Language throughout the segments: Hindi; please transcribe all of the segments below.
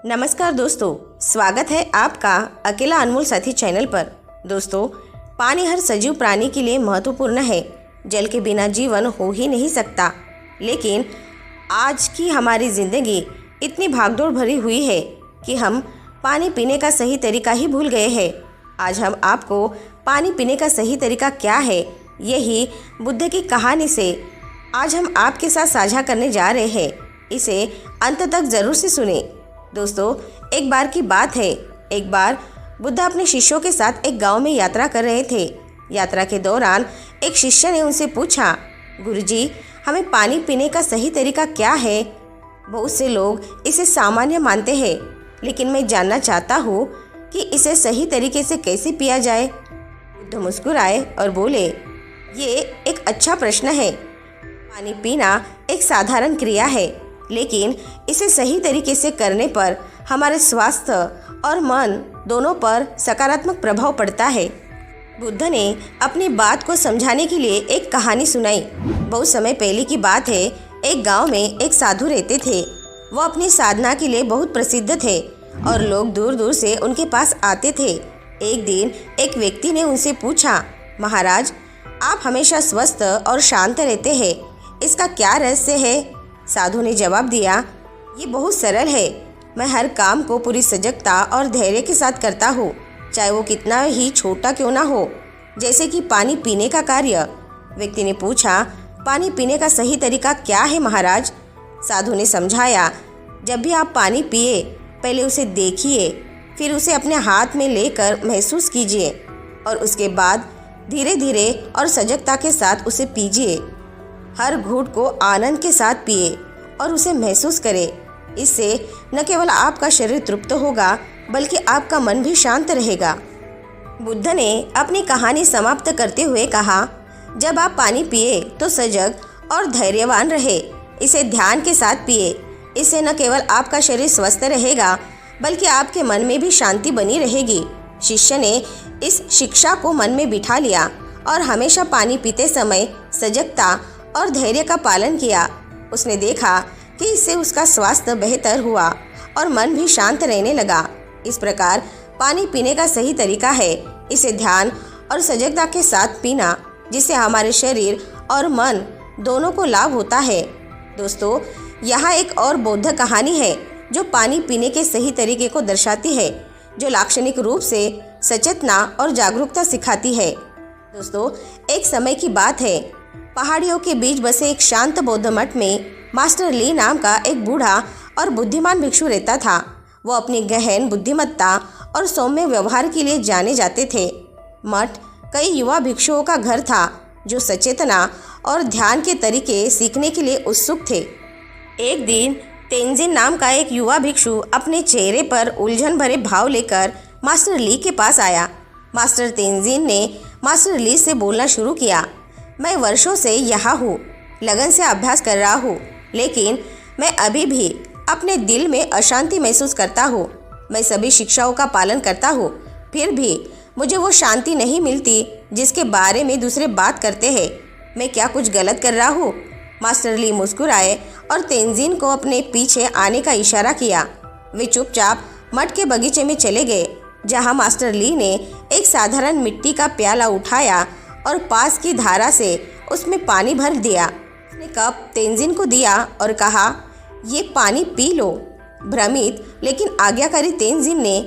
नमस्कार दोस्तों, स्वागत है आपका अकेला अनमोल साथी चैनल पर। दोस्तों, पानी हर सजीव प्राणी के लिए महत्वपूर्ण है। जल के बिना जीवन हो ही नहीं सकता। लेकिन आज की हमारी ज़िंदगी इतनी भागदौड़ भरी हुई है कि हम पानी पीने का सही तरीका ही भूल गए हैं। आज हम आपको पानी पीने का सही तरीका क्या है, यही बुद्ध की कहानी से आज हम आपके साथ साझा करने जा रहे हैं। इसे अंत तक ज़रूर से सुने। दोस्तों, एक बार की बात है। एक बार बुद्ध अपने शिष्यों के साथ एक गांव में यात्रा कर रहे थे। यात्रा के दौरान एक शिष्य ने उनसे पूछा, गुरुजी, हमें पानी पीने का सही तरीका क्या है? बहुत से लोग इसे सामान्य मानते हैं, लेकिन मैं जानना चाहता हूँ कि इसे सही तरीके से कैसे पिया जाए। बुद्ध मुस्कुराए और बोले, ये एक अच्छा प्रश्न है। पानी पीना एक साधारण क्रिया है, लेकिन इसे सही तरीके से करने पर हमारे स्वास्थ्य और मन दोनों पर सकारात्मक प्रभाव पड़ता है। बुद्ध ने अपनी बात को समझाने के लिए एक कहानी सुनाई। बहुत समय पहले की बात है। एक गांव में एक साधु रहते थे। वो अपनी साधना के लिए बहुत प्रसिद्ध थे और लोग दूर दूर से उनके पास आते थे। एक दिन एक व्यक्ति ने उनसे पूछा, महाराज, आप हमेशा स्वस्थ और शांत रहते हैं, इसका क्या रहस्य है? साधु ने जवाब दिया, ये बहुत सरल है। मैं हर काम को पूरी सजगता और धैर्य के साथ करता हूँ, चाहे वो कितना ही छोटा क्यों ना हो, जैसे कि पानी पीने का कार्य। व्यक्ति ने पूछा, पानी पीने का सही तरीका क्या है महाराज? साधु ने समझाया, जब भी आप पानी पिए, पहले उसे देखिए, फिर उसे अपने हाथ में लेकर महसूस कीजिए और उसके बाद धीरे धीरे और सजगता के साथ उसे पीजिए। हर घूंट को आनंद के साथ पिए और उसे महसूस करें। इससे न केवल आपका शरीर तृप्त होगा, बल्कि आपका मन भी शांत रहेगा। बुद्ध ने अपनी कहानी समाप्त करते हुए कहा, जब आप पानी पिए तो सजग और धैर्यवान रहे। इसे ध्यान के साथ पिए। इससे न केवल आपका शरीर स्वस्थ रहेगा, बल्कि आपके मन में भी शांति बनी रहेगी। शिष्य ने इस शिक्षा को मन में बिठा लिया और हमेशा पानी पीते समय सजगता और धैर्य का पालन किया। उसने देखा कि इससे उसका स्वास्थ्य बेहतर हुआ और मन भी शांत रहने लगा। इस प्रकार पानी पीने का सही तरीका है इसे ध्यान और सजगता के साथ पीना, जिससे हमारे शरीर और मन दोनों को लाभ होता है। दोस्तों, यहाँ एक और बौद्ध कहानी है जो पानी पीने के सही तरीके को दर्शाती है, जो लाक्षणिक रूप से सचेतना और जागरूकता सिखाती है। दोस्तों, एक समय की बात है। पहाड़ियों के बीच बसे एक शांत बौद्ध मठ में मास्टर ली नाम का एक बूढ़ा और बुद्धिमान भिक्षु रहता था। वो अपनी गहन बुद्धिमत्ता और सौम्य व्यवहार के लिए जाने जाते थे। मठ कई युवा भिक्षुओं का घर था जो सचेतना और ध्यान के तरीके सीखने के लिए उत्सुक थे। एक दिन तेंजिन नाम का एक युवा भिक्षु अपने चेहरे पर उलझन भरे भाव लेकर मास्टर ली के पास आया। मास्टर तेंजिन ने मास्टर ली से बोलना शुरू किया, मैं वर्षों से यहाँ हूँ, लगन से अभ्यास कर रहा हूँ, लेकिन मैं अभी भी अपने दिल में अशांति महसूस करता हूँ। मैं सभी शिक्षाओं का पालन करता हूँ, फिर भी मुझे वो शांति नहीं मिलती जिसके बारे में दूसरे बात करते हैं। मैं क्या कुछ गलत कर रहा हूँ? मास्टर ली मुस्कुराए और तेंजिन को अपने पीछे आने का इशारा किया। वे चुपचाप मठ के बगीचे में चले गए, जहाँ मास्टर ली ने एक साधारण मिट्टी का प्याला उठाया और पास की धारा से उसमें पानी भर दिया। उसने कप तेंजिन को दिया और कहा, ये पानी पी लो। भ्रमित लेकिन आज्ञाकारी तेंजिन ने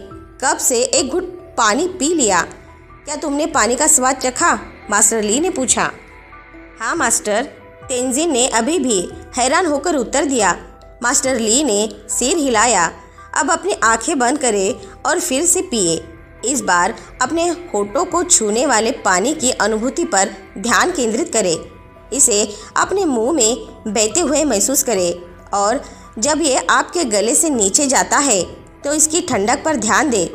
कप से एक घुट पानी पी लिया। क्या तुमने पानी का स्वाद चखा? मास्टर ली ने पूछा। हाँ मास्टर, तेंजिन ने अभी भी हैरान होकर उत्तर दिया। मास्टर ली ने सिर हिलाया। अब अपनी आंखें बंद करें और फिर से पिए। इस बार अपने होठों को छूने वाले पानी की अनुभूति पर ध्यान केंद्रित करें। इसे अपने मुंह में बहते हुए महसूस करें और जब ये आपके गले से नीचे जाता है तो इसकी ठंडक पर ध्यान दें।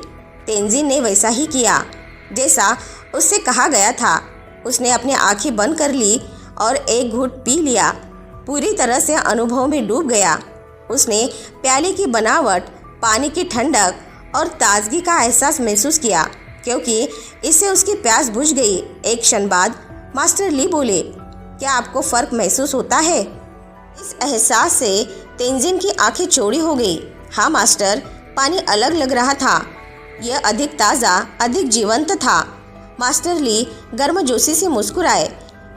तेंजिन ने वैसा ही किया जैसा उससे कहा गया था। उसने अपनी आंखें बंद कर ली और एक घूंट पी लिया। पूरी तरह से अनुभव में डूब गया। उसने प्याले की बनावट, पानी की ठंडक और ताजगी का एहसास महसूस किया, क्योंकि इससे उसकी प्यास बुझ गई। एक क्षण बाद मास्टर ली बोले, क्या आपको फ़र्क महसूस होता है? इस एहसास से तेंजिन की आंखें चौड़ी हो गई। हाँ मास्टर, पानी अलग लग रहा था। यह अधिक ताज़ा, अधिक जीवंत था। मास्टर ली गर्मजोशी से मुस्कुराए।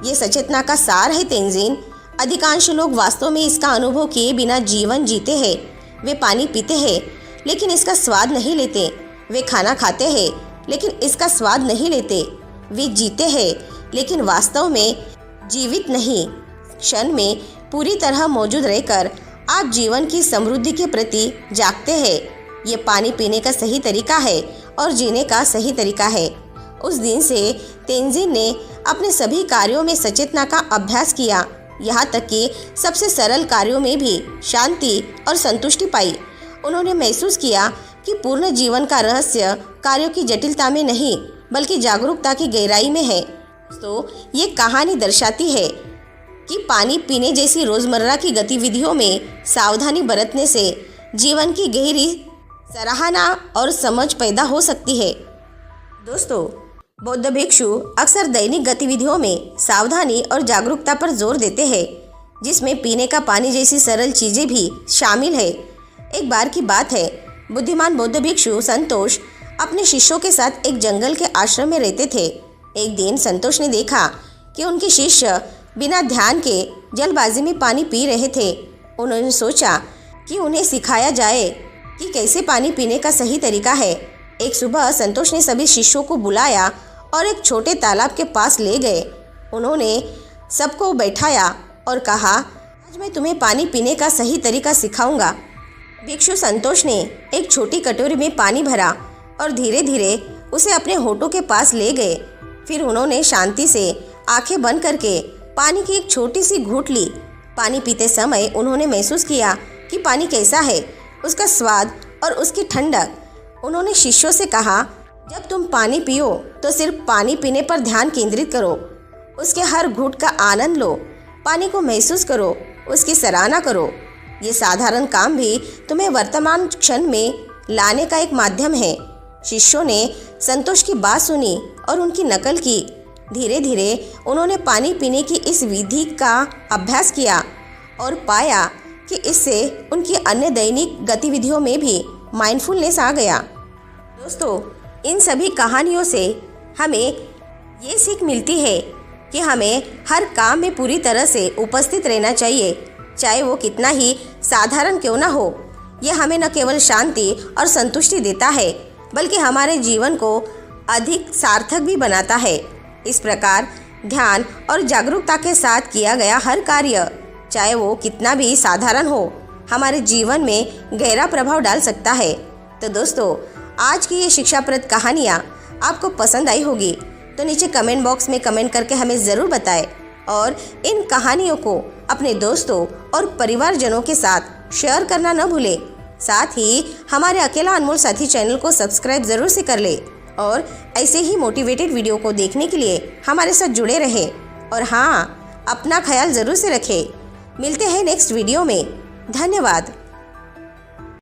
ये सचेतना का सार है तेंजिन। अधिकांश लोग वास्तव में इसका अनुभव किए बिना जीवन जीते हैं। वे पानी पीते हैं लेकिन इसका स्वाद नहीं लेते। वे खाना खाते हैं लेकिन इसका स्वाद नहीं लेते। वे जीते हैं लेकिन वास्तव में जीवित नहीं। क्षण में पूरी तरह मौजूद रहकर आप जीवन की समृद्धि के प्रति जागते हैं। ये पानी पीने का सही तरीका है और जीने का सही तरीका है। उस दिन से तेंजिन ने अपने सभी कार्यों में सचेतना का अभ्यास किया, यहाँ तक कि सबसे सरल कार्यों में भी शांति और संतुष्टि पाई। उन्होंने महसूस किया कि पूर्ण जीवन का रहस्य कार्यों की जटिलता में नहीं बल्कि जागरूकता की गहराई में है। तो ये कहानी दर्शाती है कि पानी पीने जैसी रोज़मर्रा की गतिविधियों में सावधानी बरतने से जीवन की गहरी सराहना और समझ पैदा हो सकती है। दोस्तों, बौद्ध भिक्षु अक्सर दैनिक गतिविधियों में सावधानी और जागरूकता पर जोर देते हैं, जिसमें पीने का पानी जैसी सरल चीज़ें भी शामिल है। एक बार की बात है, बुद्धिमान बौद्ध भिक्षु संतोष अपने शिष्यों के साथ एक जंगल के आश्रम में रहते थे। एक दिन संतोष ने देखा कि उनके शिष्य बिना ध्यान के जल्दबाजी में पानी पी रहे थे। उन्होंने सोचा कि उन्हें सिखाया जाए कि कैसे पानी पीने का सही तरीका है। एक सुबह संतोष ने सभी शिष्यों को बुलाया और एक छोटे तालाब के पास ले गए। उन्होंने सबको बैठाया और कहा, आज मैं तुम्हें पानी पीने का सही तरीका सिखाऊंगा। भिक्षु संतोष ने एक छोटी कटोरी में पानी भरा और धीरे धीरे उसे अपने होठों के पास ले गए। फिर उन्होंने शांति से आंखें बंद करके पानी की एक छोटी सी घूंट ली। पानी पीते समय उन्होंने महसूस किया कि पानी कैसा है, उसका स्वाद और उसकी ठंडक। उन्होंने शिष्यों से कहा, जब तुम पानी पियो तो सिर्फ पानी पीने पर ध्यान केंद्रित करो। उसके हर घूंट का आनंद लो, पानी को महसूस करो, उसकी सराहना करो। ये साधारण काम भी तुम्हें वर्तमान क्षण में लाने का एक माध्यम है। शिष्यों ने संतोष की बात सुनी और उनकी नकल की। धीरे धीरे उन्होंने पानी पीने की इस विधि का अभ्यास किया और पाया कि इससे उनकी अन्य दैनिक गतिविधियों में भी माइंडफुलनेस आ गया। दोस्तों, इन सभी कहानियों से हमें ये सीख मिलती है कि हमें हर काम में पूरी तरह से उपस्थित रहना चाहिए, चाहे वो कितना ही साधारण क्यों ना हो। यह हमें न केवल शांति और संतुष्टि देता है बल्कि हमारे जीवन को अधिक सार्थक भी बनाता है। इस प्रकार ध्यान और जागरूकता के साथ किया गया हर कार्य, चाहे वो कितना भी साधारण हो, हमारे जीवन में गहरा प्रभाव डाल सकता है। तो दोस्तों, आज की ये शिक्षाप्रद कहानियाँ आपको पसंद आई होगी तो नीचे कमेंट बॉक्स में कमेंट करके हमें ज़रूर बताएं और इन कहानियों को अपने दोस्तों और परिवारजनों के साथ शेयर करना न भूलें। साथ ही हमारे अकेला अनमोल साथी चैनल को सब्सक्राइब ज़रूर से कर ले और ऐसे ही मोटिवेटेड वीडियो को देखने के लिए हमारे साथ जुड़े रहें। और हाँ, अपना ख्याल ज़रूर से रखें। मिलते हैं नेक्स्ट वीडियो में। धन्यवाद।